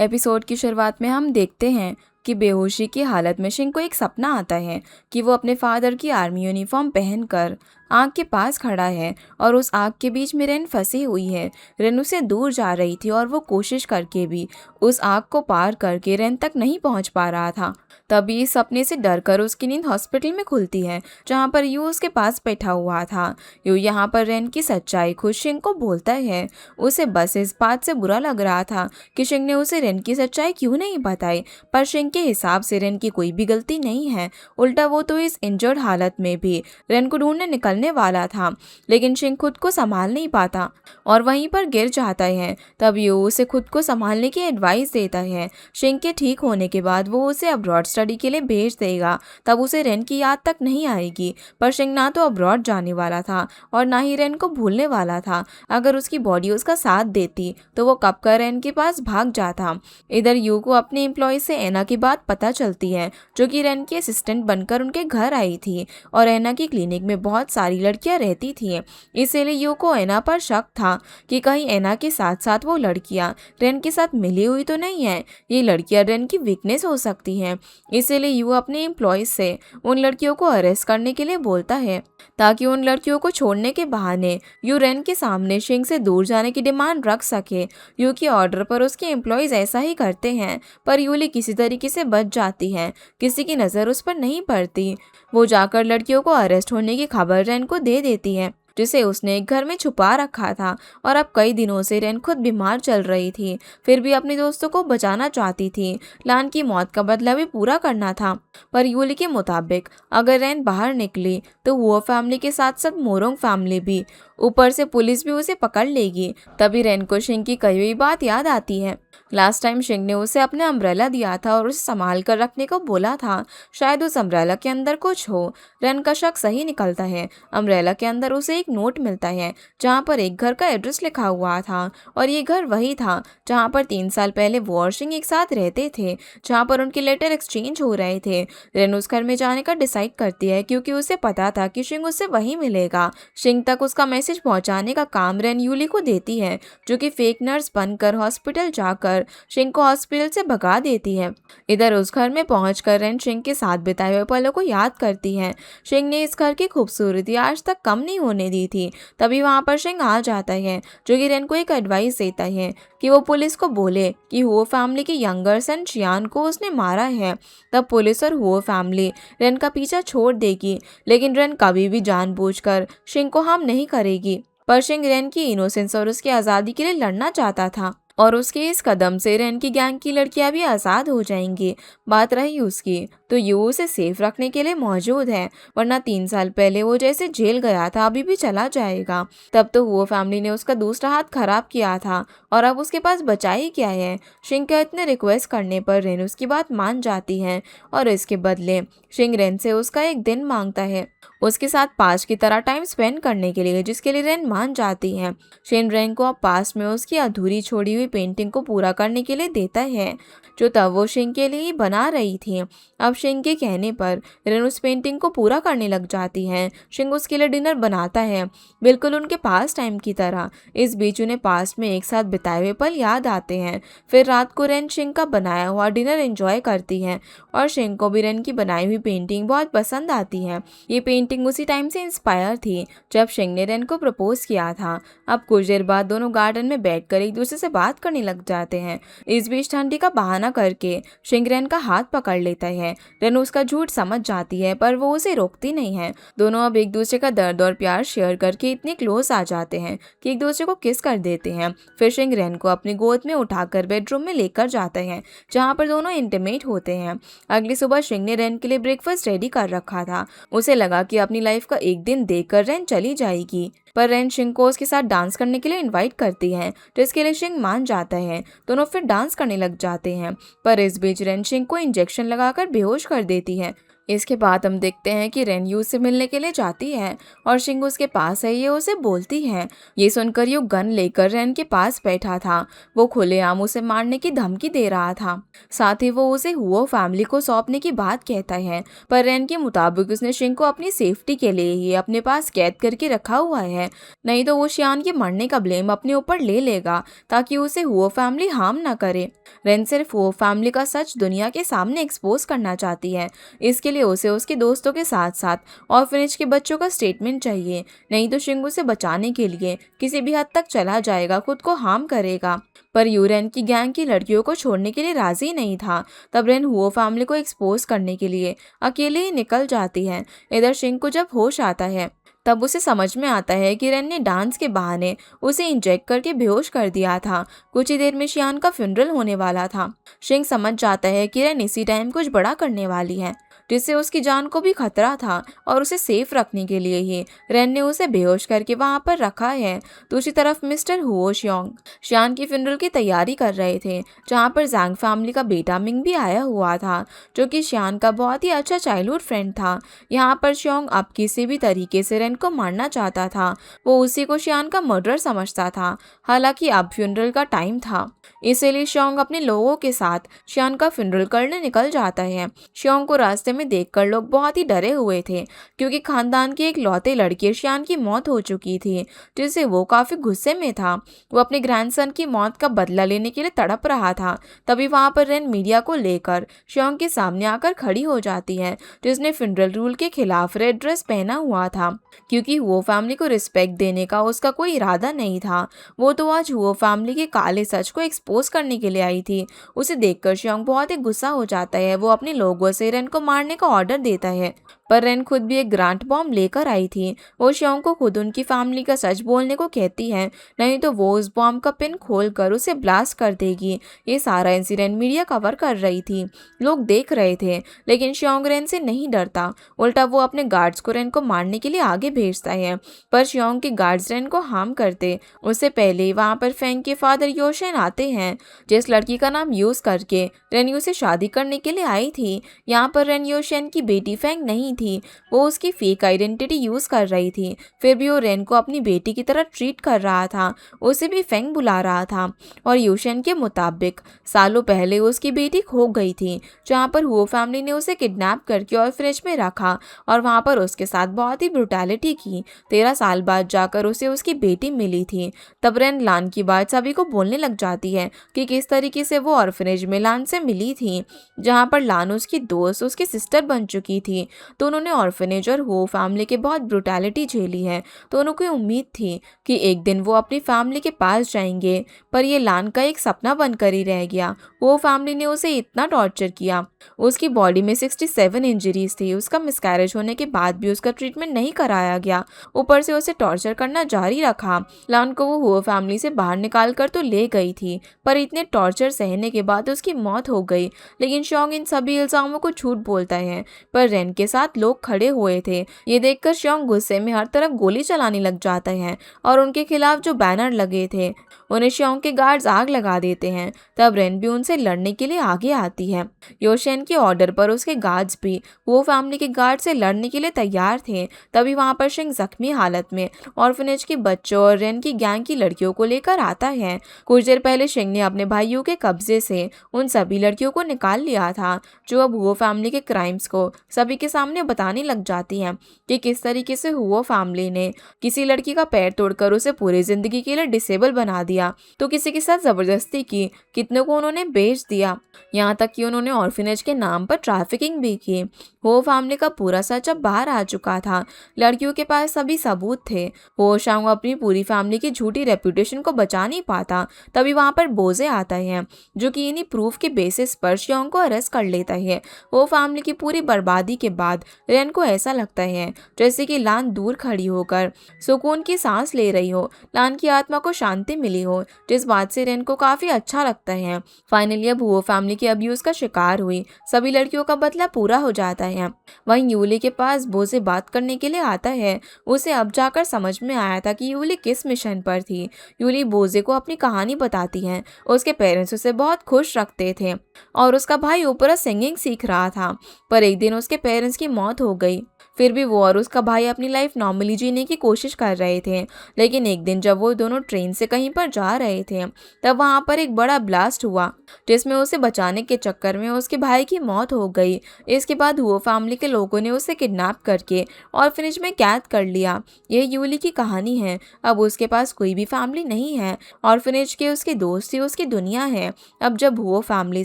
Episode की शुरुआत में हम देखते हैं कि बेहोशी की हालत में शिंग को एक सपना आता है कि वो अपने फादर की आर्मी यूनिफॉर्म पहनकर आग के पास खड़ा है और उस आग के बीच में रेन फंसी हुई है। रेन उससे दूर जा रही थी और वो कोशिश करके भी उस आग को पार करके रेन तक नहीं पहुंच पा रहा था। तभी इस सपने से डरकर उसकी नींद हॉस्पिटल में खुलती है, जहां पर यू उसके पास बैठा हुआ था। यू यहाँ पर रेन की सच्चाई खुद शिंग को बोलता है। उसे बस इस बात से बुरा लग रहा था कि शिंग ने उसे रेन की सच्चाई क्यों नहीं बताई, पर शिंग के हिसाब से रेन की कोई भी गलती नहीं है। उल्टा वो तो इस इंजर्ड हालत में भी रेन को ढूंढने निकलने वाला था, लेकिन शिंग खुद को संभाल नहीं पाता और वहीं पर गिर जाता है। तब यू उसे खुद को संभालने की एडवाइस देता है। शिंग के ठीक होने के बाद वो उसे अब्रॉड स्टडी के लिए भेज देगा, तब उसे रेन की याद तक नहीं आएगी। पर शिंग ना तो अब्रॉड जाने वाला था और ना ही रेन को भूलने वाला था। अगर उसकी बॉडी उसका साथ देती तो वो कब का रेन के पास भाग जाता। इधर यू को अपने एम्प्लॉय से एना की बात पता चलती है, जो कि रेन की असिस्टेंट बनकर उनके घर आई थी और एना की क्लिनिक में बहुत सारी लड़कियां रहती थी। इसीलिए यू को एना पर शक था कि कहीं एना के साथ साथ वो लड़कियां रेन के साथ मिली हुई तो नहीं है। ये लड़कियां रेन की वीकनेस हो सकती हैं। इसीलिए यू अपने एम्प्लॉय से उन लड़कियों को अरेस्ट करने के लिए बोलता है, ताकि उन लड़कियों को छोड़ने के बहाने यू रेन के सामने शिंग से दूर जाने की डिमांड रख सके। यू के ऑर्डर पर उसके एम्प्लॉयज ऐसा ही करते हैं, पर यूली किसी तरीके से बच जाती है। किसी की नज़र उस पर नहीं पड़ती। वो जाकर लड़कियों को अरेस्ट होने की खबर रेन को दे देती है, जिसे उसने एक घर में छुपा रखा था। और अब कई दिनों से रेन खुद बीमार चल रही थी, फिर भी अपने दोस्तों को बचाना चाहती थी। लान की मौत का बदला भी पूरा करना था, पर यूली के मुताबिक अगर रेन बाहर निकली तो वो फैमिली के साथ साथ मोरोंग फैमिली भी, ऊपर से पुलिस भी उसे पकड़ लेगी। तभी रेन को शिंग की कही हुई बात याद आती है। लास्ट टाइम शिंग ने उसे अपना अम्ब्रेला दिया था और उसे संभाल कर रखने को बोला था। शायद उस अम्ब्रेला के अंदर कुछ हो। रेन का शक सही निकलता है। अम्ब्रेला के अंदर उसे एक नोट मिलता है, जहाँ पर एक घर का एड्रेस लिखा हुआ था, और ये घर वही था जहाँ पर 3 साल पहले वो और शिंग एक साथ रहते थे, जहाँ पर उनके लेटर एक्सचेंज हो रहे थे। रेन उस घर में जाने का डिसाइड करती है, क्योंकि उसे पता था कि शिंग उससे वहीं मिलेगा। शिंग तक उसका मैसेज पहुंचाने का काम रेन यूली को देती है, जो कि फेक नर्स बनकर हॉस्पिटल जाकर शिंग को हॉस्पिटल से भगा देती है। इधर उस घर में पहुंचकर रेन शिंग के साथ बिताए हुए पलों को याद करती है। शिंग ने इस घर की खूबसूरती आज तक कम नहीं होने दी थी। तभी वहां पर शिंग आ जाता है, जो कि रेन को एक एडवाइस देता है कि वो पुलिस को बोले कि हुओ फैमिली के यंगर सन चियान को उसने मारा है। तब पुलिस और हुओ फैमिली रेन का पीछा छोड़ देगी, लेकिन रेन कभी भी जानबूझकर शिंग को हार्म नहीं करेगी। पर शिंग रेन की इनोसेंस और उसकी आज़ादी के लिए लड़ना चाहता था, और उसके इस कदम से रेन की गैंग की लड़कियां भी आज़ाद हो जाएंगी। बात रही उसकी, तो यू उसे सेफ रखने के लिए मौजूद है, वरना 3 साल पहले वो जैसे जेल गया था अभी भी चला जाएगा। तब तो वो फैमिली ने उसका दूसरा हाथ खराब किया था, और अब उसके पास बचा ही क्या है। शिंग के इतने रिक्वेस्ट करने पर रेन उसकी बात मान जाती है, और इसके बदले शिंग रेन से उसका एक दिन मांगता है, उसके साथ पास्ट की तरह टाइम स्पेंड करने के लिए, जिसके लिए रेन मान जाती है। शिन रेन को अब पास्ट में उसकी अधूरी छोड़ी हुई पेंटिंग को पूरा करने के लिए देता है, जो तब वो शिंग के लिए ही बना रही थी। अब शिंग के कहने पर रेन उस पेंटिंग को पूरा करने लग जाती है। शिंग उसके लिए डिनर बनाता है, बिल्कुल उनके पास टाइम की तरह। इस बीच उन्हें पास्ट में एक साथ बिताए हुए पल याद आते हैं। फिर रात को रेन शिंग का बनाया हुआ डिनर एंजॉय करती है, और शिंग को भी रेन की बनाई हुई पेंटिंग बहुत पसंद आती है। ये पेंटिंग उसी टाइम से इंस्पायर थी जब शिंग ने रेन को प्रपोज किया था। अब कुछ देर बाद दोनों गार्डन में बैठकर एक दूसरे से बात करने लग जाते हैं। इस बीच ठंडी का बहाना करके शिंग रेन का हाथ पकड़ लेता है। रेन उसका झूठ समझ जाती है, पर वो उसे रोकती नहीं है। दोनों अब एक दूसरे का दर्द और प्यार शेयर करके इतने क्लोज आ जाते हैं कि एक दूसरे को किस कर देते हैं। फिर शिंग रेन को अपनी गोद में उठाकर बेडरूम में लेकर जाते हैं, जहाँ पर दोनों इंटीमेट होते हैं। अगली सुबह शिंग ने रेन के लिए ब्रेकफास्ट रेडी कर रखा था। उसे लगा कि अपनी लाइफ का एक दिन देखकर रेन चली जाएगी, पर रेन शिंग को उसके साथ डांस करने के लिए इनवाइट करती है, जिसके लिए शिंग मान जाता है। दोनों फिर डांस करने लग जाते हैं, पर इस बीच रेन शिंग को इंजेक्शन लगाकर बेहोश कर देती है। इसके बाद हम देखते हैं कि रेन यू से मिलने के लिए जाती है और शिंग उसके पास है, ये उसे बोलती है। ये सुनकर यू गन लेकर रेन के पास बैठा था। वो खुलेआम उसे मारने की धमकी दे रहा था। साथ ही वो उसे हुओ फैमिली को सौंपने की बात कहता है, पर रेन के मुताबिक उसने शिंग को अपनी सेफ्टी के लिए ही अपने पास कैद करके रखा हुआ है, नहीं तो वो शियान के मरने का ब्लेम अपने ऊपर ले लेगा ताकि उसे हुओ फैमिली हार्म ना करे। रेन सिर्फ हुओ फैमिली का सच दुनिया के सामने एक्सपोज करना चाहती है। इसके लिए उसे उसके दोस्तों के साथ साथ ऑर्फनेज के बच्चों का स्टेटमेंट चाहिए, नहीं तो शिंग उसे बचाने के लिए किसी भी हद तक चला जाएगा, खुद को हार्म करेगा। पर यू रेन की गैंग की लड़कियों को छोड़ने के लिए राजी नहीं था। तब रेन हुओ फैमिली को एक्सपोज करने के लिए अकेले ही निकल जाती है। इधर शिंग को जब होश आता है तब उसे समझ में आता है कि रेन ने डांस के बहाने उसे इंजेक्ट करके बेहोश कर दिया था। कुछ ही देर में शियान का फ्यूनरल होने वाला था। शिंग समझ जाता है कि रेन इसी टाइम कुछ बड़ा करने वाली है, जिससे उसकी जान को भी खतरा था, और उसे सेफ रखने के लिए ही रेन ने उसे बेहोश करके वहां पर रखा है। दूसरी तरफ मिस्टर हुओ शियोंग शियान की फ्यूनरल की तैयारी कर रहे थे, जहां पर जैंग फैमिली का बेटा मिंग भी आया हुआ था, जो कि शियान का बहुत ही अच्छा चाइल्डहुड फ्रेंड था। यहाँ पर शियोंग अब किसी भी तरीके से रेन को मारना चाहता था। वो उसी को शियान का मर्डर समझता था। हालांकि अब फ्यूनरल का टाइम था, इसीलिए शियोंग अपने लोगों के साथ शियान का फ्यूनरल करने निकल जाता है। शियोंग को रास्ते में देखकर लोग बहुत ही डरे हुए थे, क्योंकि खानदान की एक लौते लड़की शियान की मौत हो चुकी थी, जिससे वो काफी गुस्से में था। वो अपने ग्रैंडसन की मौत का बदला लेने के लिए तड़प रहा था। तभी वहां पर रेन मीडिया को लेकर शियोंग के सामने आकर खड़ी हो जाती है, जिसने फ्यूनरल रूल के खिलाफ रेड ड्रेस पहना हुआ था, क्योंकि वो फैमिली को रिस्पेक्ट देने का उसका कोई इरादा नहीं था। वो तो आज वो फैमिली के काले सच को एक्सपोज करने के लिए आई थी। उसे देखकर शियोंग बहुत ही गुस्सा हो जाता है। वो अपने लोगों से रेन को मारने का ऑर्डर देता है, पर रेन खुद भी एक ग्रांट बॉम्ब लेकर आई थी। वो शियोंग को खुद उनकी फैमिली का सच बोलने को कहती है, नहीं तो वो उस बॉम्ब का पिन खोलकर उसे ब्लास्ट कर देगी। ये सारा इंसिडेंट मीडिया कवर कर रही थी, लोग देख रहे थे, लेकिन शियोंग रेन से नहीं डरता। उल्टा वो अपने गार्ड्स को रेन को मारने के लिए आगे भेजता है, पर शियोंग के गार्ड्स रेन को हार्म करते उससे पहले वहां पर फेंग के फादर योशन आते हैं, जिस लड़की का नाम यूज करके रेन यू से शादी करने के लिए आई थी। यहाँ पर रेन योशन की बेटी फेंग नहीं थी, वो उसकी फेक आइडेंटिटी यूज कर रही थी। फिर भी वो रेन को अपनी बेटी की तरह ट्रीट कर रहा था, उसे भी फेंग बुला रहा था। और योशन के मुताबिक सालों पहले उसकी बेटी खो गई थी, जहाँ पर वो फैमिली ने उसे किडनैप करके ऑर्फनेज में रखा और वहाँ पर उसके साथ बहुत ही ब्रुटैलिटी की। 13 साल बाद जाकर उसे उसकी बेटी मिली थी। तब रेन लान की बात सभी को बोलने लग जाती है कि किस तरीके से वो ऑर्फनेज में लान से मिली थी, जहाँ पर लान उसकी दोस्त उसकी सिस्टर बन चुकी थी। तो उन्होंने ऑर्फनेज और वो फैमिली के बहुत ब्रुटैलिटी झेली है। तो उनको उम्मीद थी कि एक दिन वो अपनी फैमिली के पास जाएंगे, पर ये लान का एक सपना बनकर ही रह गया। वो फैमिली ने उसे इतना टॉर्चर किया, उसकी बॉडी में 67 इंजरीज थी। उसका मिसकैरेज होने के बाद भी उसका ट्रीटमेंट नहीं कराया गया, ऊपर से उसे टॉर्चर करना जारी रखा। लान को वो फैमिली से बाहर निकाल कर तो ले गई थी, पर इतने टॉर्चर सहने के बाद उसकी मौत हो गई। लेकिन शियोंग इन सभी इल्जामों को झूठ बोलता है, पर रेन के साथ लोग खड़े हुए थे। ये देखकर शियोंग गुस्से में हर तरफ गोली चलाने लग जाता है और उनके खिलाफ जो बैनर लगे थे उन्हें शियोंग के गार्ड्स आग लगा देते हैं। तब रेन भी उनसे लड़ने के लिए आगे आती है। योशन के ऑर्डर पर उसके गार्ड्स भी वो फैमिली के गार्ड से लड़ने के लिए तैयार थे। तभी वहां पर शिंग जख्मी हालत में ऑर्फनेज के बच्चों और रेन की गैंग की लड़कियों को लेकर आता है। कुछ देर पहले शिंग ने अपने भाइयों के कब्जे से उन सभी लड़कियों को निकाल लिया था, जो अब हुओ फैमिली के क्राइम्स को सभी के सामने बताने लग जाती हैं कि किस तरीके से हुओ फैमिली ने किसी लड़की का पैर तोड़कर उसे पूरी जिंदगी के लिए डिसेबल बना दिया, तो किसी के साथ जबरदस्ती की, कितनों को उन्होंने बेच दिया, यहाँ तक कि उन्होंने ऑर्फनेज के नाम पर ट्रैफिकिंग भी की। हो फैमिली का पूरा सच अब बाहर आ चुका था। लड़कियों के पास सभी सबूत थे। हो शांग अपनी पूरी फैमिली की झूठी रेपुटेशन को बचा नहीं पाता। तभी वहां पर बोजे आता है, जो कि इन्हीं प्रूफ के बेसिस पर शियोंग को अरेस्ट कर लेता है। वो फैमिली की पूरी बर्बादी के बाद रेन को ऐसा लगता है जैसे कि लान दूर खड़ी होकर सुकून की सांस ले रही हो, लान की आत्मा को शांति मिली हो, जिस बात से रेन को काफी अच्छा लगता है। फाइनली अब वो फैमिली के अब्यूज का शिकार हुई सभी लड़कियों का बदला पूरा हो जाता है। वहीं यूली के पास बो से बात करने के लिए आता है। उसे अब जाकर समझ में आया था कि यूली किस मिशन पर थी। यूली बोजे को अपनी कहानी बताती है। उसके पेरेंट्स उसे बहुत खुश रखते थे और उसका भाई ओपेरा सिंगिंग सीख रहा था, पर एक दिन उसके पेरेंट्स की मौत हो गई। फिर भी वो और उसका भाई अपनी लाइफ नॉर्मली जीने की कोशिश कर रहे थे। लेकिन एक दिन जब वो दोनों ट्रेन से कहीं पर जा रहे थे, तब वहां पर एक बड़ा ब्लास्ट हुआ जिसमें उसे बचाने के चक्कर में उसके भाई की मौत हो गई। इसके बाद वो फैमिली के लोगों ने उसे किडनैप करके ऑर्फनेज में कैद कर लिया। ये यूली की कहानी है। अब उसके पास कोई भी फैमिली नहीं है। ऑर्फनेज के उसके दोस्त ही उसकी दुनिया है। अब जब वो फैमिली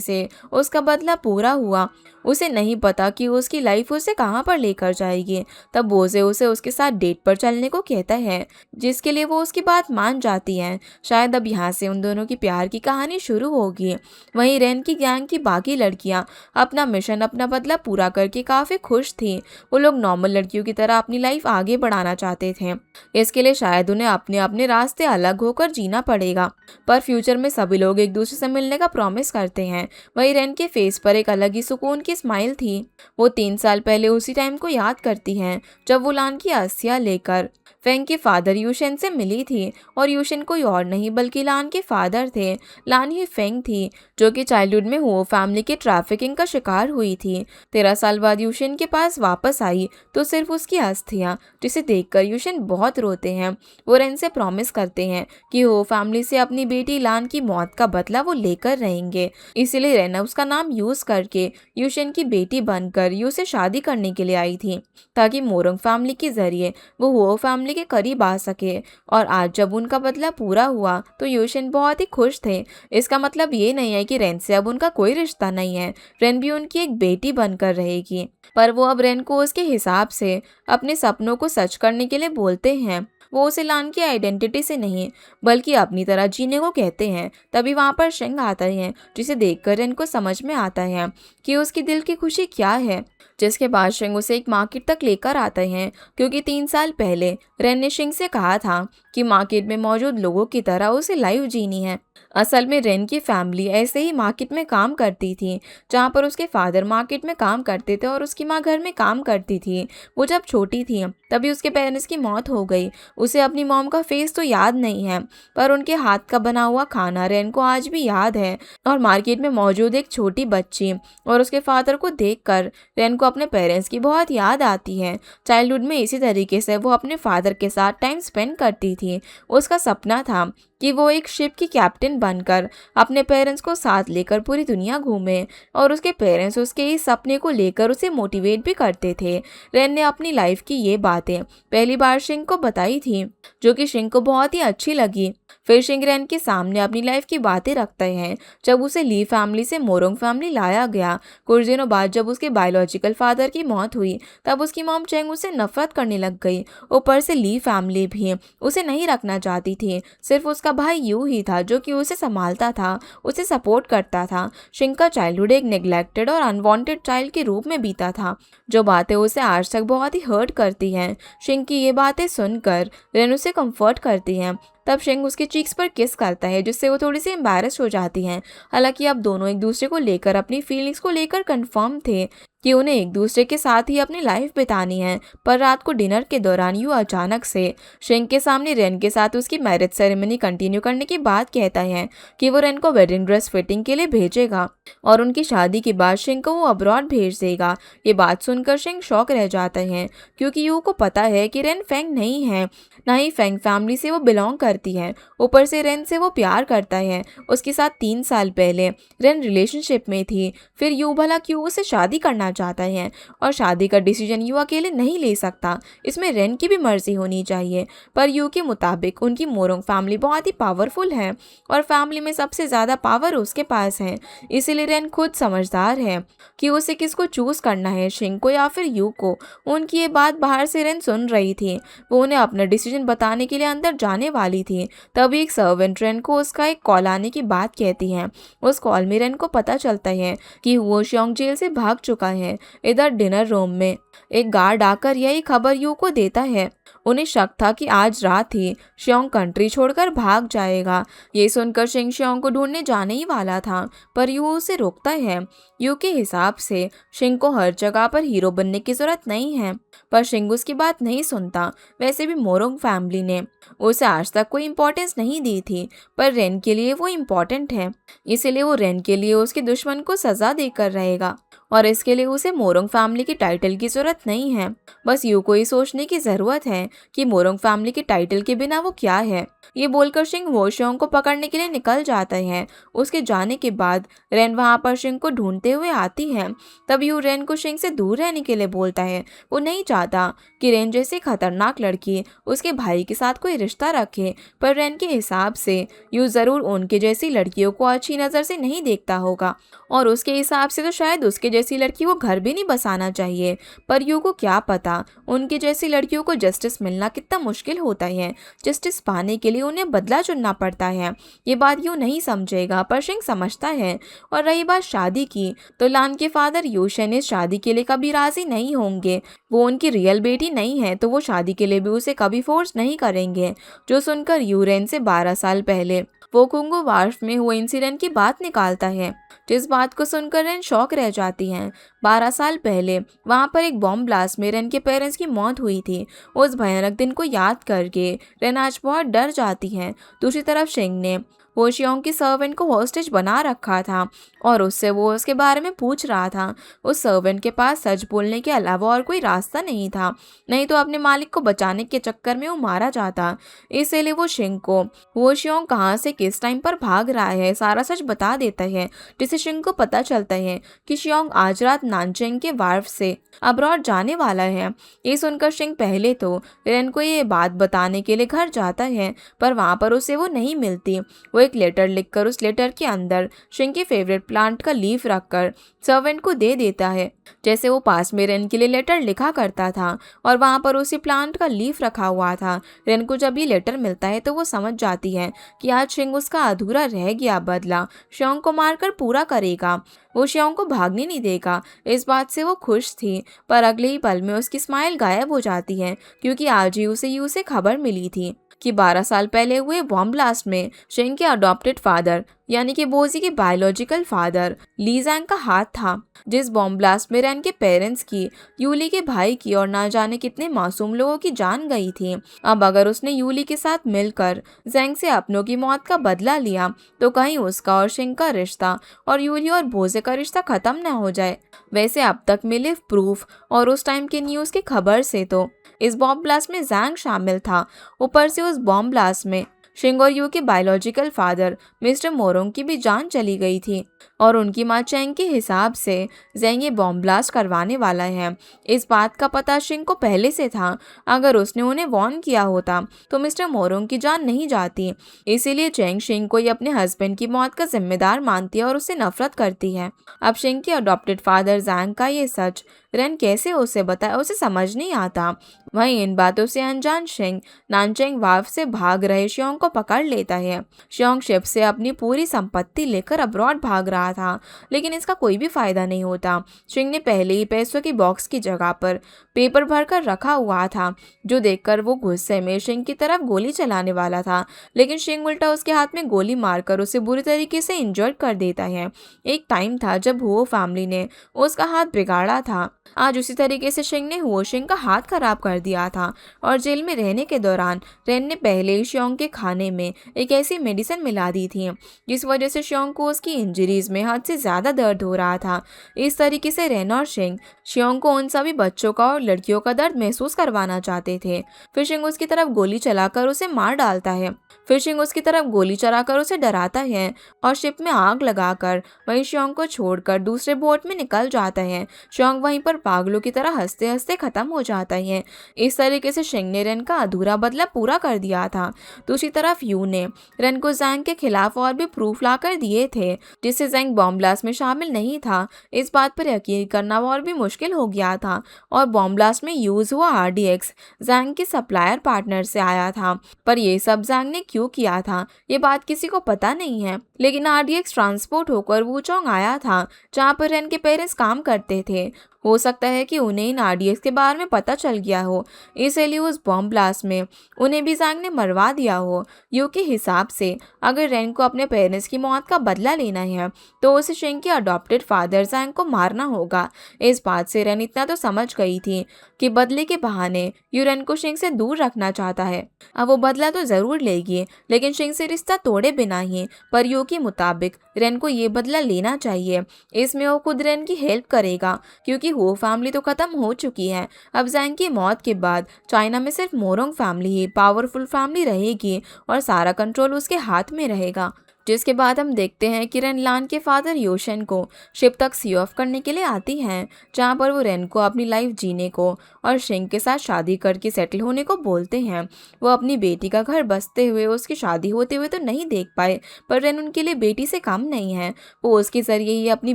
से उसका बदला पूरा हुआ, उसे नहीं पता कि उसकी लाइफ उसे कहाँ पर लेकर जाएगी। तब बोजे उसे उसके साथ डेट पर चलने को कहता है, जिसके लिए वो उसकी बात मान जाती है। शायद अब यहाँ से उन दोनों की प्यार की कहानी शुरू होगी। वहीं रेन की गैंग की बाकी लड़कियां अपना मिशन, अपना बदला पूरा करके काफी खुश थी। वो लोग नॉर्मल लड़कियों की तरह अपनी लाइफ आगे बढ़ाना चाहते थे। इसके लिए शायद उन्हें अपने अपने रास्ते अलग होकर जीना पड़ेगा, पर फ्यूचर में सभी लोग एक दूसरे से मिलने का प्रॉमिस करते हैं। वहीं रेन के फेस पर एक अलग ही सुकून की स्माइल थी। वो 3 साल पहले उसी टाइम को याद करती हैं जब वो लान की अस्थियां लेकर फेंग के फादर यूशेन से मिली थी। और यूशेन कोई और नहीं बल्कि लान के फादर थे। लान ही फेंग थी जो कि चाइल्डहुड में हुओ फैमिली के ट्रैफिकिंग का शिकार हुई थी। 13 साल बाद यूशेन के पास वापस आई तो सिर्फ उसकी अस्थियां, जिसे देखकर यूशेन बहुत रोते हैं। वो रेन से प्रॉमिस करते हैं कि हुओ फैमिली से अपनी बेटी लान की मौत का बदला वो लेकर रहेंगे। इसीलिए रेन उसका नाम यूज करके यूशेन की बेटी बनकर यू से शादी करने के लिए आई थी, ताकि मोरंग फैमिली के जरिए वो हुओ फैमिली के करीब आ सके। और आज जब उनका बदला पूरा हुआ तो यूशेन बहुत ही खुश थे। इसका मतलब ये नहीं है कि रेन से अब उनका कोई रिश्ता नहीं है। रेन भी उनकी एक बेटी बनकर रहेगी, पर वो अब रेन को उसके हिसाब से अपने सपनों को सच करने के लिए बोलते हैं। वो उसे लान की आइडेंटिटी से नहीं बल्कि अपनी तरह जीने को कहते हैं। तभी वहां पर शेंग आता है, जिसे देखकर रेन को समझ में आता है कि उसकी दिल की खुशी क्या है। जिसके बाद शेंग उसे एक मार्केट तक लेकर आते हैं, क्योंकि 3 साल पहले रेन ने शेंग से कहा था कि मार्केट में मौजूद लोगों की तरह उसे लाइफ जीनी है। असल में रेन की फैमिली ऐसे ही मार्केट में काम करती थी, जहाँ पर उसके फादर मार्केट में काम करते थे और उसकी माँ घर में काम करती थी। वो जब छोटी थी तभी उसके पेरेंट्स की मौत हो गई। उसे अपनी मॉम का फेस तो याद नहीं है, पर उनके हाथ का बना हुआ खाना रेन को आज भी याद है। और मार्केट में मौजूद एक छोटी बच्ची और उसके फादर को देखकर रेन को अपने पेरेंट्स की बहुत याद आती है। चाइल्डहुड में इसी तरीके से वो अपने फादर के साथ टाइम स्पेंड करती थी। उसका सपना था कि वो एक शिप की कैप्टन बनकर अपने पेरेंट्स को साथ लेकर पूरी दुनिया घूमे, और उसके पेरेंट्स उसके इस सपने को लेकर उसे मोटिवेट भी करते थे। रेन ने अपनी लाइफ की ये बातें पहली बार शिंग को बताई थी, जो कि शिंग को बहुत ही अच्छी लगी। फिर शिंग रेन के सामने अपनी लाइफ की बातें रखते हैं जब उसे ली फैमिली से मोरोंग फैमिली लाया गया। कुछ दिनों बाद जब उसके बायोलॉजिकल फादर की मौत हुई, तब उसकी मॉम चेंग उसे नफरत करने लग गई। ऊपर से ली फैमिली भी उसे नहीं रखना चाहती थी। सिर्फ उसका भाई यू ही था जो कि उसे संभालता था, उसे सपोर्ट करता था। शिंग का चाइल्डहुड एक नेग्लेक्टेड और अनवांटेड चाइल्ड के रूप में बीता था, जो बातें उसे आज तक बहुत ही हर्ट करती हैं। शिंग की ये बातें सुनकर रेन उसे कंफर्ट करती है। तब शिंग उसके चीक्स पर किस करता है, जिससे वो थोड़ी सी एम्बैरेस हो जाती हैं। हालांकि अब दोनों एक दूसरे को लेकर अपनी फीलिंग्स को लेकर कंफर्म थे कि उन्हें एक दूसरे के साथ ही अपनी लाइफ बितानी है। पर रात को डिनर के दौरान यू अचानक से शिंग के सामने रेन के साथ उसकी मैरिज सेरेमनी कंटिन्यू करने की बात कहता है कि वो रेन को वेडिंग ड्रेस फिटिंग के लिए भेजेगा और उनकी शादी के बाद शिंग को वो अब्रॉड भेज देगा। ये बात सुनकर शिंग शॉक रह जाता है, क्योंकि यू को पता है कि रेन फेंग नहीं है, ना ही फेंग फैमिली से वो बिलोंग करती है। ऊपर से रेन से वो प्यार करता है। उसके साथ 3 साल पहले रेन रिलेशनशिप में थी। फिर यू भला क्यों उसे शादी करना चाहता है, और शादी का डिसीजन यू अकेले नहीं ले सकता, इसमें रेन की भी मर्जी होनी चाहिए। पर यू के मुताबिक उनकी मोरोंग फैमिली बहुत ही पावरफुल है और फैमिली में सबसे ज़्यादा पावर उसके पास है। इसीलिए रेन खुद समझदार है कि उसे किसको चूज करना है, शिंग को या फिर यू को। उनकी ये बात बाहर से रेन सुन रही थी। वो उन्हें अपना डिसीजन बताने के लिए अंदर जाने वाली थी, तभी एक सर्वेंट रेन को उसका एक कॉल आने की बात कहती है। उस कॉल में रेन को पता चलता है कि वो शियोंग जेल से भाग चुका है। इधर डिनर रूम में एक गार्ड आकर यही खबर यू को देता है। उन्हें शक था कि आज रात ही श्योंग कंट्री छोड़कर भाग जाएगा। ये सुनकर शिंग श्योंग को ढूंढने जाने ही वाला था, पर यू उसे रोकता है। यू के हिसाब से शिंग को हर जगह पर हीरो बनने की जरूरत नहीं है, पर शिंग उसकी बात नहीं सुनता। वैसे भी मोरोंग फैमिली ने उसे आज तक कोई इम्पोर्टेंस नहीं दी थी, पर रेन के लिए वो इम्पोर्टेंट है, इसीलिए वो रेन के लिए उसके दुश्मन को सजा देकर रहेगा। और इसके लिए उसे मोरोंग फैमिली की टाइटल की जरूरत नहीं है। बस यू को ही सोचने की जरूरत है कि मोरोंग फैमिली की टाइटल के बिना वो क्या है। ये बोलकर शिंग वो श्योंग को पकड़ने के लिए निकल जाता है। उसके जाने के बाद रेन वहां पर शिंग को ढूंढते हुए आती है। तब यू रेन को शिंग से दूर रहने के लिए बोलता है। वो नहीं चाहता कि रेन जैसी खतरनाक लड़की उसके भाई के साथ कोई रिश्ता रखे, पर रेन के हिसाब से यू जरूर उनके जैसी लड़कियों को अच्छी नज़र से नहीं देखता होगा, और उसके हिसाब से तो शायद उसके जैसी लड़की को घर भी नहीं बसाना चाहिए। पर यू को क्या पता उनके जैसी लड़कियों को जस्टिस मिलना कितना मुश्किल होता है। जस्टिस पाने के लिए उन्हें बदला चुनना पड़ता है। ये बात यू नहीं समझेगा, पर शिंग समझता है। और रही बात शादी की, तो लान के फादर यूशन इस शादी के लिए कभी राजी नहीं होंगे। वो उनकी रियल बेटी नहीं है, तो वो शादी के लिए भी उसे कभी फोर्स नहीं करेंगे। जो सुनकर यू रेन से 12 साल पहले वो कुंगो वार्फ में हुए इंसिडेंट की बात निकालता है, जिस बात को सुनकर रेन शॉक रह जाती हैं। 12 साल पहले वहां पर एक बॉम्ब ब्लास्ट में रेन के पेरेंट्स की मौत हुई थी। उस भयानक दिन को याद करके रेन आज बहुत डर जाती है। दूसरी तरफ शिंग ने वो श्योंग की सर्वेंट को हॉस्टेज बना रखा था, और उससे वो उसके बारे में पूछ रहा था। उस सर्वेंट के पास सच बोलने के अलावा और कोई रास्ता नहीं था, नहीं तो अपने मालिक को बचाने के चक्कर में वो मारा जाता। इसीलिए वो शिंग को वो श्योंग कहाँ से किस टाइम पर भाग रहा है सारा सच बता देता है, जिससे शिंग को पता चलता है कि श्योंग आज रात नानचेंग के वार्फ से अब्रॉड जाने वाला है। ये सुनकर शिंग पहले तो रेन को ये बात बताने के लिए घर जाता है, पर वहाँ पर उसे वो नहीं मिलती। वो एक लेटर लिखकर उस लेटर के अंदर शिंग के फेवरेट प्लांट का लीफ रखकर सर्वेंट को दे देता है, जैसे वो पास में रेन के लिए लेटर लिखा करता था, और वहाँ पर उसी प्लांट का लीफ रखा हुआ था। रेन को जब ये लेटर मिलता है तो वो समझ जाती है कि आज शिंग उसका अधूरा रह गया बदला श्योंग को मारकर पूरा करेगा। वो श्योंग को भागने नहीं देगा। इस बात से वो खुश थी, पर अगले ही पल में उसकी स्माइल गायब हो जाती है, क्योंकि आज ही उसे यू से खबर मिली थी कि 12 साल पहले हुए बॉम्ब ब्लास्ट में शिंग के अडॉप्टेड फादर यानी कि बोजी के बायोलॉजिकल फादर ली जैंग का हाथ था। जिस बॉम्ब ब्लास्ट में रेन के पेरेंट्स की, यूली के भाई की और ना जाने कितने मासूम लोगों की जान गई थी। अब अगर उसने यूली के साथ मिलकर जैंग से अपनों की मौत का बदला लिया, तो कहीं उसका और शिंग का रिश्ता और यूली और बोजे का रिश्ता खत्म न हो जाए। वैसे अब तक मिले प्रूफ और उस टाइम के न्यूज की खबर से तो इस बॉम्ब ब्लास्ट में जैंग शामिल था। ऊपर से उस बॉम्ब ब्लास्ट में शिंग और यू के बायोलॉजिकल फादर मिस्टर मोरोंग की भी जान चली गई थी, और उनकी माँ चैंग के हिसाब से जैंग ये बॉम्ब ब्लास्ट करवाने वाला है। इस बात का पता शिंग को पहले से था। अगर उसने उन्हें वार्न किया होता तो मिस्टर मोरोंग की जान नहीं जाती। इसीलिए चैंग शिंग को ये अपने हस्बैंड की मौत का जिम्मेदार मानती है और उससे नफरत करती है। अब शिंग के अडॉप्टेड फादर जैंग का ये सच रेन कैसे उसे बताए, उसे समझ नहीं आता। वहीं इन बातों से अनजान शिंग नानचेंग वार्फ से भाग रहे श्योंग को पकड़ लेता है। श्योंग शिप से अपनी पूरी संपत्ति लेकर अब्रॉड भाग रहा था, लेकिन इसका कोई भी फायदा नहीं होता। शिंग ने पहले ही पैसों की बॉक्स की जगह पर पेपर भरकर रखा हुआ था, जो देखकर वो गुस्से में शिंग की तरफ गोली चलाने वाला था, लेकिन शिंग उल्टा उसके हाथ में गोली मारकर उसे बुरी तरीके से इंजर्ड कर देता है। एक टाइम था जब हुओ फैमिली ने उसका हाथ बिगाड़ा था। आज उसी तरीके से शिंग ने हुओ शिंग का हाथ खराब कर दिया था, और जेल में रहने के दौरान रेन ने पहले ही श्योंग के खाने में एक ऐसी मेडिसिन मिला दी थी जिस वजह से श्योंग को उसकी इंजरीज में हद से ज्यादा दर्द हो रहा था। इस तरीके से रेन और शिंग श्योंग को उन सभी बच्चों का और लड़कियों का दर्द महसूस करवाना चाहते थे। फिर शिंग उसकी तरफ गोली चलाकर उसे मार डालता है। फिर शिंग उसकी तरफ गोली चलाकर उसे डराता है और शिप में आग लगाकर वहीं श्योंग को छोड़कर दूसरे बोट में निकल जाता है। श्योंग वहीं पर पागलों की तरह हंसते हंसते खत्म हो जाता है। इस तरीके से शिंग ने रेन का अधूरा बदला पूरा कर दिया था। दूसरी तरफ यू ने रेन को जैंग के खिलाफ और भी प्रूफ लाकर दिए थे, जिससे जैंग बॉम्ब ब्लास्ट में शामिल नहीं था, इस बात पर यकीन करना और भी मुश्किल हो गया था। और बॉम्ब ब्लास्ट में यूज हुआ आरडीएक्स जैंग के सप्लायर पार्टनर से आया था, पर ये सब जैंग ने क्यों किया था ये बात किसी को पता नहीं है। लेकिन आरडीएक्स ट्रांसपोर्ट होकर वूचोंग आया था, जहाँ पर रेन के पेरेंट्स काम करते थे। हो सकता है कि उन्हें इन आरडीएक्स के बारे में पता चल गया हो, इसलिए उस बॉम्ब ब्लास्ट में उन्हें भी जैंग ने मरवा दिया हो। यू के हिसाब से अगर रेन को अपने पेरेंट्स की मौत का बदला लेना है तो उसे शिंग के अडॉप्टेड फादर जैंग को मारना होगा। इस बात से रेन इतना तो समझ गई थी कि बदले के बहाने यू रेन को शिंग से दूर रखना चाहता है। अब वो बदला तो जरूर लेगी, लेकिन शिंग से रिश्ता तोड़े बिना ही। पर यू के मुताबिक रेन को ये बदला लेना चाहिए। इसमें वो खुद रेन की हेल्प करेगा, क्योंकि वो फैमिली तो खत्म हो चुकी है। अब जैंग की मौत के बाद चाइना में सिर्फ मोरोंग फैमिली ही पावरफुल फैमिली रहेगी और सारा कंट्रोल उसके हाथ में रहेगा। जिसके बाद हम देखते हैं कि रेन लान के फादर योशन को शिप तक सी ऑफ करने के लिए आती हैं, जहाँ पर वो रेन को अपनी लाइफ जीने को और शिंग के साथ शादी करके सेटल होने को बोलते हैं। वो अपनी बेटी का घर बसते हुए उसकी शादी होते हुए तो नहीं देख पाए, पर रेन उनके लिए बेटी से कम नहीं है। वो उसके जरिए ही अपनी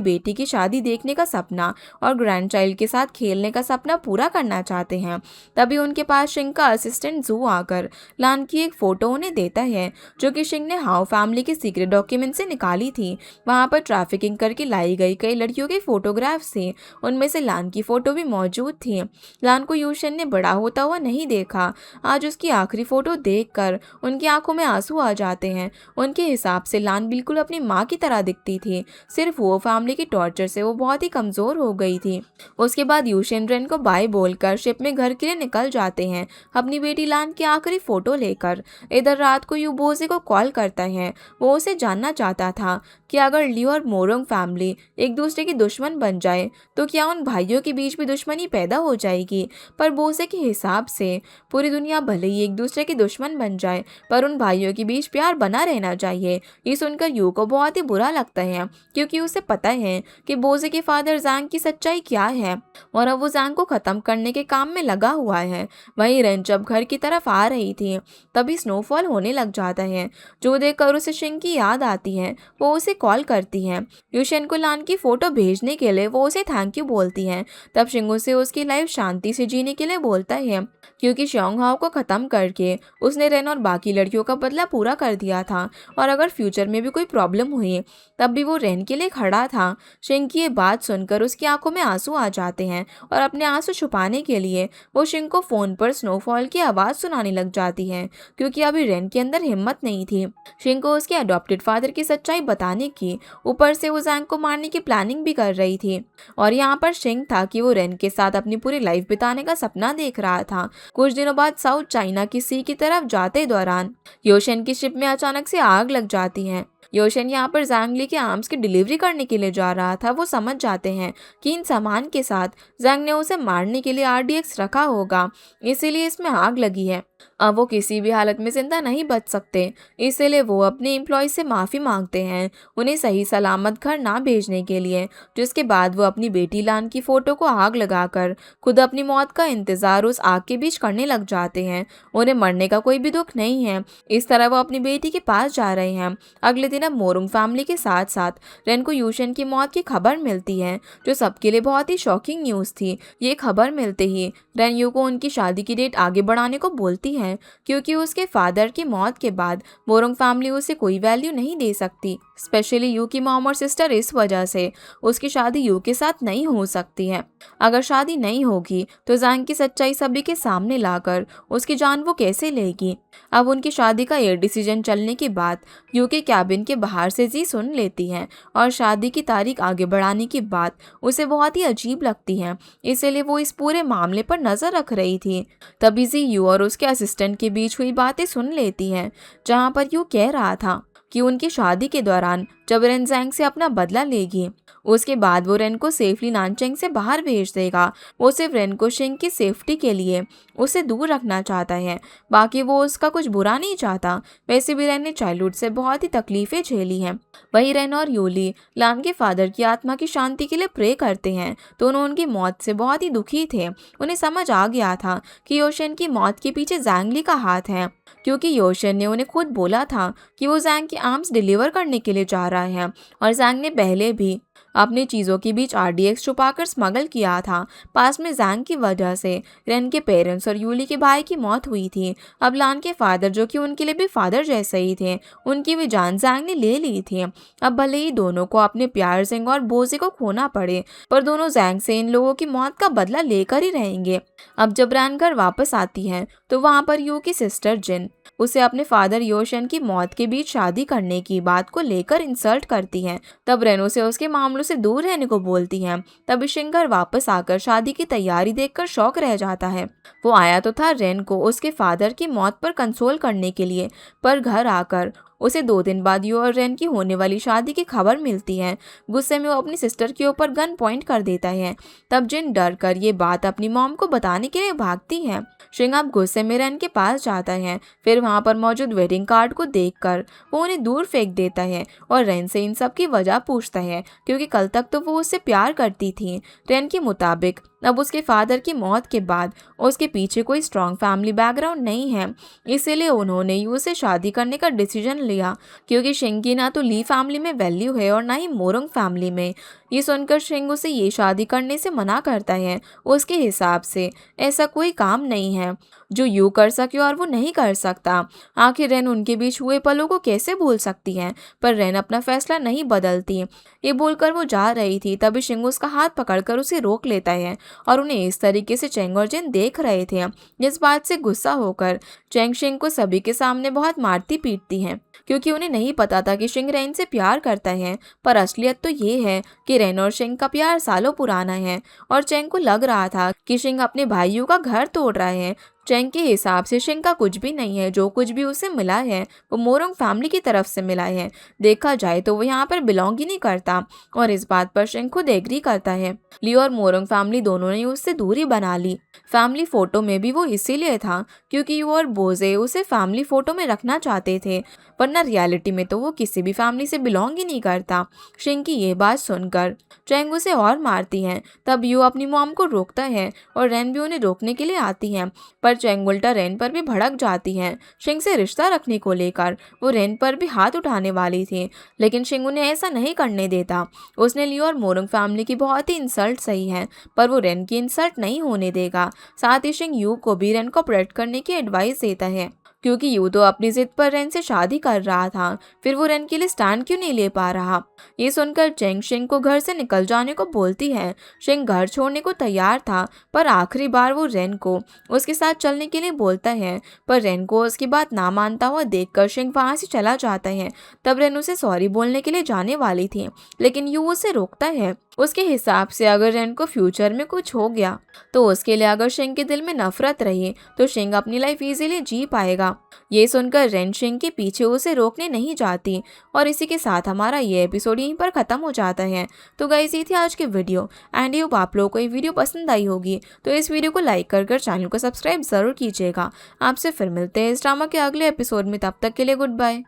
बेटी की शादी देखने का सपना और ग्रैंड चाइल्ड के साथ खेलने का सपना पूरा करना चाहते हैं। तभी उनके पास शिंग का असिस्टेंट जू आकर लान की एक फोटो उन्हें देता है, जो कि शिंग ने हाउ फैमिली के डॉक्यूमेंट से निकाली थी। वहां पर ट्रैफिकिंग करके लाई गई कई लड़कियों के फोटोग्राफ से उनमें से लान की फोटो भी मौजूद थी। लान को यूशन ने बड़ा होता हुआ नहीं देखा। आज उसकी आखिरी फोटो देखकर उनकी आंखों में आंसू आ जाते हैं। उनके हिसाब से लान बिल्कुल अपनी माँ की तरह दिखती थी, सिर्फ वो फैमिली की टॉर्चर से वो बहुत ही कमजोर हो गई थी। उसके बाद यूशन रेन को बाय बोलकर शिप में घर के लिए निकल जाते हैं, अपनी बेटी लान की आखिरी फोटो लेकर। इधर रात को यू बोजे को कॉल करता है। वो उसे जानना चाहता था कि अगर लियो और मोरोंग फैमिली एक दूसरे की दुश्मन बन जाए तो क्या उन भाइयों के बीच भी दुश्मनी पैदा हो जाएगी। पर बोसे के हिसाब से पूरी दुनिया भले ही एक दूसरे की दुश्मन बन जाए, पर उन भाइयों के बीच प्यार बना रहना चाहिए। ये सुनकर यू को बहुत ही बुरा लगता है, क्योंकि उसे पता है कि बोसे के फादर जैंग की सच्चाई क्या है और अब वो जैंग को खत्म करने के काम में लगा हुआ है। वहीं रेन जब घर की तरफ आ रही थी तभी स्नोफॉल होने लग जाता है, जो देखकर उसे शिंग की याद आती है। वो उसे कॉल करती है। यूशन को लान की फोटो भेजने के लिए वो उसे थैंक यू बोलती है। तब शिंग उसे उसकी लाइफ शांति से जीने के लिए बोलता है, क्योंकि शोंग हाओ को खत्म करके उसने रेन और बाकी लड़कियों का बदला पूरा कर दिया था और अगर फ्यूचर में भी कोई प्रॉब्लम हुई तब भी वो रेन के लिए खड़ा था। शिंग की ये बात सुनकर उसकी आंखों में आंसू आ जाते हैं और अपने आंसू छुपाने के लिए वो शिंग को फोन पर स्नोफॉल की आवाज सुनाने लग जाती है, क्योंकि अभी रेन के अंदर हिम्मत नहीं थी शिंग को उसके अडॉप्टेड फादर की सच्चाई बताने की। ऊपर से वो जैंग को मारने की प्लानिंग भी कर रही थी और यहाँ पर शिंग था कि वो रेन के साथ अपनी पूरी लाइफ बिताने का सपना देख रहा था। कुछ दिनों बाद साउथ चाइना की सी की तरफ जाते दौरान योशन की शिप में अचानक से आग लग जाती है। योशन यहाँ पर जैंग के आर्म्स की डिलीवरी करने के लिए जा रहा था। वो समझ जाते हैं कि इन सामान के साथ जैंग ने उसे मारने के लिए आरडीएक्स रखा होगा, इसीलिए इसमें आग लगी है। अब वो किसी भी हालत में जिंदा नहीं बच सकते, इसीलिए वो अपने एम्प्लॉय से माफ़ी मांगते हैं उन्हें सही सलामत घर ना भेजने के लिए। जिसके बाद वो अपनी बेटी लान की फ़ोटो को आग लगाकर खुद अपनी मौत का इंतज़ार उस आग के बीच करने लग जाते हैं। उन्हें मरने का कोई भी दुख नहीं है। इस तरह वो अपनी बेटी के पास जा रहे हैं। अगले दिन अब मोरुंग फैमिली के साथ साथ रेन को यूशन की मौत की खबर मिलती है, जो सबके लिए बहुत ही शॉकिंग न्यूज़ थी। ये खबर मिलते ही रेन यू को उनकी शादी की डेट आगे बढ़ाने को बोलती है, क्योंकि उसके फादर की मौत के बाद मोरोंग फैमिली उसे कोई वैल्यू नहीं दे सकती, स्पेशली यू की मॉम और सिस्टर। इस वजह से उसकी शादी यू के साथ नहीं हो सकती है। अगर शादी नहीं होगी तो जैंग की सच्चाई सभी के सामने लाकर उसकी जान वो कैसे लेगी। अब उनकी शादी का ये डिसीजन चलने के बाद यू के कैबिन के बाहर से जी सुन लेती है और शादी की तारीख आगे बढ़ाने की बात उसे बहुत ही अजीब लगती है, इसलिए वो इस पूरे मामले पर नजर रख रही थी। तभी जी यू और उसके असिस्टेंट के बीच हुई बातें सुन लेती है, जहां पर यू कह रहा था कि उनकी शादी के दौरान जब रेन जैंग से अपना बदला लेगी उसके बाद वो रेन को सेफली नानचेंग से बाहर भेज देगा। वो सिर्फ रेन को शिंग की सेफ्टी के लिए उसे दूर रखना चाहता है, बाकी वो उसका कुछ बुरा नहीं चाहता। वैसे भी रेन ने चाइल्डहुड से बहुत ही तकलीफें झेली हैं। वही रेन और यूली लान के फादर की आत्मा की शांति के लिए प्रे करते हैं। दोनों उनकी मौत से बहुत ही दुखी थे। उन्हें समझ आ गया था कि योशन की मौत के पीछे ज़ैंगली का हाथ है, क्योंकि योशन ने उन्हें खुद बोला था कि वो ज़ैंग के आर्म्स डिलीवर करने के लिए जा रहा है, और ज़ैंग ने पहले भी अपनी चीज़ों के बीच RDX छुपाकर स्मगल किया था। पास में ज़ैंग की वजह से रेन के पेरेंट्स और यूली के भाई की मौत हुई थी। अब लान के फादर, जो कि उनके लिए भी फादर जैसे ही थे, उनकी भी जान ज़ैंग ने ले ली थी। अब भले ही दोनों को अपने प्यार सिंह और बोजे को खोना पड़े, पर दोनों ज़ैंग से इन लोगों की मौत का बदला लेकर ही रहेंगे। अब जब रैन घर वापस आती है तो वहाँ पर यू की सिस्टर जिन उसे अपने फादर योशन की मौत के बीच शादी करने की बात को लेकर इंसल्ट करती है। तब रेन उसे उसके मामलों से दूर रहने को बोलती है। तब शिंग घर वापस आकर शादी की तैयारी देखकर शौक रह जाता है। वो आया तो था रेन को उसके फादर की मौत पर कंसोल करने के लिए, पर घर आकर उसे 2 दिन बाद यू और रेन की होने वाली शादी की खबर मिलती है। गुस्से में वो अपनी सिस्टर के ऊपर गन पॉइंट कर देता है। तब जिन डर कर ये बात अपनी मॉम को बताने के लिए भागती है। शिंग अब गुस्से में रेन के पास जाता है। फिर वहाँ पर मौजूद वेडिंग कार्ड को देखकर वो उन्हें दूर फेंक देता है और रेन से इन सब की वजह पूछता है, क्योंकि कल तक तो वो उससे प्यार करती थी। रेन के मुताबिक अब उसके फादर की मौत के बाद उसके पीछे कोई स्ट्रॉन्ग फैमिली बैकग्राउंड नहीं है, इसीलिए उन्होंने यू से शादी करने का डिसीजन लिया, क्योंकि शिंग की ना तो ली फैमिली में वैल्यू है और ना ही मोरंग फैमिली में। ये सुनकर शिंग उसे ये शादी करने से मना करता है। उसके हिसाब से ऐसा कोई काम नहीं है जो यू कर सके और वो नहीं कर सकता। आखिर रेन उनके बीच हुए पलों को कैसे भूल सकती है, पर रेन अपना फैसला नहीं बदलती। ये बोलकर वो जा रही थी, तभी शिंग उसका हाथ पकड़कर उसे रोक लेता है और उन्हें इस तरीके से चेंग और जिन देख रहे थे। जिस बात से गुस्सा होकर चेंग शिंग को सभी के सामने बहुत मारती पीटती है, क्योंकि उन्हें नहीं पता था कि शिंग रेन से प्यार करता है। पर असलियत तो ये है कि रेन और शिंग का प्यार सालों पुराना है, और चेंग को लग रहा था कि शिंग अपने भाइयों का घर तोड़ रहा है। चेंग के हिसाब से शिंग का कुछ भी नहीं है। जो कुछ भी उसे मिला है वो मोरंग फैमिली की तरफ से मिला है। देखा जाए तो वो यहाँ पर बिलोंग ही नहीं करता, और इस बात पर शिंग खुद एग्री करता है। लियो और मोरंग फैमिली दोनों ने उससे दूरी बना ली। फैमिली फोटो में भी वो इसीलिए था क्योंकि यू और बोजे उसे फैमिली फोटो में रखना चाहते थे, वरना रियलिटी में तो वो किसी भी फैमिली से बिलोंग ही नहीं करता। शिंग की ये बात सुनकर चेंग उसे और मारती है। तब यू अपनी मॉम को रोकता है और रेन भी उन्हें रोकने के लिए आती है, पर चेंग उल्टा रेन पर भी भड़क जाती है। शिंग से रिश्ता रखने को लेकर वो रेन पर भी हाथ उठाने वाली थी, लेकिन शिंग उन्हें ऐसा नहीं करने देता। उसने लियो और मोरंग फैमिली की बहुत ही इंसल्ट सही है, पर वो रेन की इंसल्ट नहीं होने देगा। साथ ही शिंग यू को भी रेन को प्रोटेक्ट करने की एडवाइस देता है, क्योंकि यू तो अपनी जिद पर रेन से शादी कर रहा था, फिर वो रेन के लिए स्टैंड क्यों नहीं ले पा रहा। ये सुनकर चेंग शिंग को घर से निकल जाने को बोलती है। शिंग घर छोड़ने को तैयार था, पर आखिरी बार वो रेन को उसके साथ चलने के लिए बोलता है, पर रेन को उसकी बात ना मानता हुआ देखकर शिंग वहाँ से चला जाता है। तब रेन उसे सॉरी बोलने के लिए जाने वाली थी, लेकिन यू उसे रोकता है। उसके हिसाब से अगर रेन को फ्यूचर में कुछ हो गया तो उसके लिए अगर शिंग के दिल में नफरत रही तो शिंग अपनी लाइफ इजीली जी पाएगा। ये सुनकर रेन शिंग के पीछे उसे रोकने नहीं जाती, और इसी के साथ हमारा ये एपिसोड यहीं पर ख़त्म हो जाता है। तो गाइस, ये थी आज की वीडियो, एंड होप आप लोगों को ये वीडियो पसंद आई होगी। तो इस वीडियो को लाइक कर चैनल को सब्सक्राइब ज़रूर कीजिएगा। आपसे फिर मिलते हैं इस ड्रामा के अगले एपिसोड में। तब तक के लिए गुड बाय।